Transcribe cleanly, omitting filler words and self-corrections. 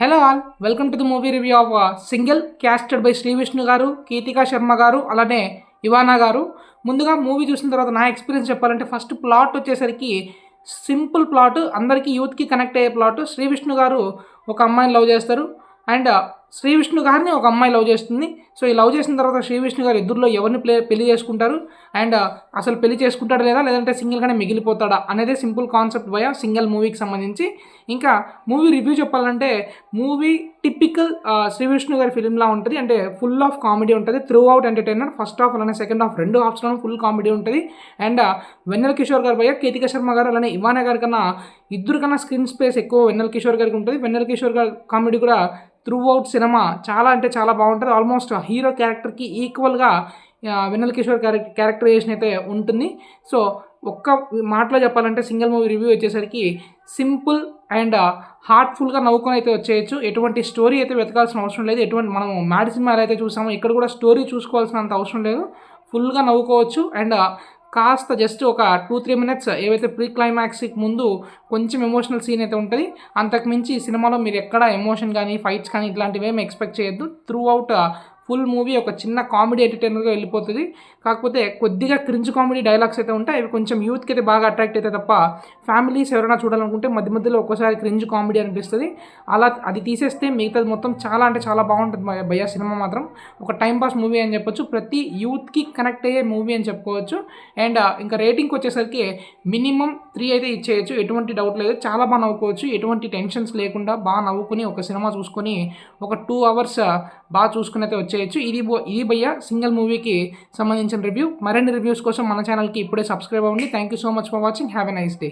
Hello all, welcome to the movie review of single casted by Shri Vishnu గారు, కీతికా శర్మ గారు, అలానే ఇవానా గారు. ముందుగా మూవీ చూసిన తర్వాత నా ఎక్స్పీరియన్స్ చెప్పాలంటే ఫస్ట్ ప్లాట్ వచ్చేసరికి సింపుల్ ప్లాట్, అందరికీ యూత్కి కనెక్ట్ అయ్యే ప్లాట్. శ్రీ విష్ణు గారు ఒక అమ్మాయిని లవ్ చేస్తారు అండ్ శ్రీ విష్ణు గారిని ఒక అమ్మాయి లవ్ చేస్తుంది. సో ఈ లవ్ చేసిన తర్వాత శ్రీ విష్ణు గారు ఇద్దరిలో ఎవరిని పెళ్లి చేసుకుంటారు అండ్ అసలు పెళ్లి చేసుకుంటాడా లేదా, లేదంటే సింగిల్గానే మిగిలిపోతాడా అనేది సింపుల్ కాన్సెప్ట్ భయ సింగిల్ మూవీకి సంబంధించి. ఇంకా మూవీ రివ్యూ చెప్పాలంటే మూవీ టిపికల్ శ్రీ విష్ణు గారి ఫిలింలా ఉంటుంది. అంటే ఫుల్ ఆఫ్ కామెడీ ఉంటుంది, through out entertainer. First half అలానే సెకండ్ హాఫ్ రెండు హాఫ్స్లోనూ ఫుల్ కామెడీ ఉంటుంది. అండ్ వెన్నెల కిషోర్ గారు భయ, కీతికా శర్మ గారు అలానే ఇవానా గారి కన్నా ఇద్దరు కన్నా స్క్రీన్ స్పేస్ ఎక్కువ వెన్నెల కిషోర్ గారికి ఉంటుంది. వెన్నెల కిషోర్ గారి కామెడీ కూడా త్రూ అవుట్ సినిమా చాలా అంటే చాలా బాగుంటుంది. ఆల్మోస్ట్ హీరో క్యారెక్టర్కి ఈక్వల్గా వెన్నెల కిషోర్ క్యారెక్టరైజేషన్ అయితే ఉంటుంది. సో ఒక్క మాటలో చెప్పాలంటే సింగిల్ మూవీ రివ్యూ వచ్చేసరికి సింపుల్ అండ్ హార్ట్ఫుల్గా నవ్వుకొని అయితే వచ్చేయచ్చు. ఎటువంటి స్టోరీ అయితే వెతకాల్సిన అవసరం లేదు. ఎటువంటి మనం మ్యాడ్ సినిమాలు అయితే చూసామో ఇక్కడ కూడా స్టోరీ చూసుకోవాల్సినంత అవసరం లేదు. ఫుల్గా నవ్వుకోవచ్చు. అండ్ కాస్త జస్ట్ ఒక 2-3 మినిట్స్ ఏవైతే ప్రీ క్లైమాక్స్కి ముందు కొంచెం ఎమోషనల్ సీన్ అయితే ఉంటుంది. అంతకుమించి ఈ సినిమాలో మీరు ఎక్కడ ఎమోషన్ కానీ ఫైట్స్ కానీ ఇట్లాంటివి ఏమి ఎక్స్పెక్ట్ చేయొద్దు. త్రూ అవుట్ ఫుల్ మూవీ ఒక చిన్న కామెడీ ఎంటర్టైనర్గా వెళ్ళిపోతుంది. కాకపోతే కొద్దిగా క్రింజ్ కామెడీ డైలాగ్స్ అయితే ఉంటాయి. అవి కొంచెం యూత్కి అయితే బాగా అట్రాక్ట్ అయితే తప్ప ఫ్యామిలీస్ ఎవరైనా చూడాలనుకుంటే మధ్య మధ్యలో ఒక్కోసారి క్రింజ్ కామెడీ అనిపిస్తుంది. అలా అది తీసేస్తే మిగతాది మొత్తం చాలా అంటే చాలా బాగుంటుంది భయ్యా సినిమా మాత్రం. ఒక టైంపాస్ మూవీ అని చెప్పొచ్చు, ప్రతి యూత్కి కనెక్ట్ అయ్యే మూవీ అని చెప్పుకోవచ్చు. అండ్ ఇంకా రేటింగ్కి వచ్చేసరికి మినిమం 3 అయితే ఇచ్చేయచ్చు, ఎటువంటి డౌట్ లేదు. చాలా బాగా నవ్వుకోవచ్చు, ఎటువంటి టెన్షన్స్ లేకుండా బాగా నవ్వుకుని ఒక సినిమా చూసుకొని ఒక 2 hours బాగా చూసుకుని అయితే వచ్చేయచ్చు. ఇది భయ్య సింగిల్ మూవీకి సంబంధించిన రివ్యూ. మరిన్ని రివ్యూస్ కోసం మన ఛానల్కి ఇప్పుడే సబ్స్క్రైబ్ అవ్వండి. Thank you so much for watching. Have a nice day.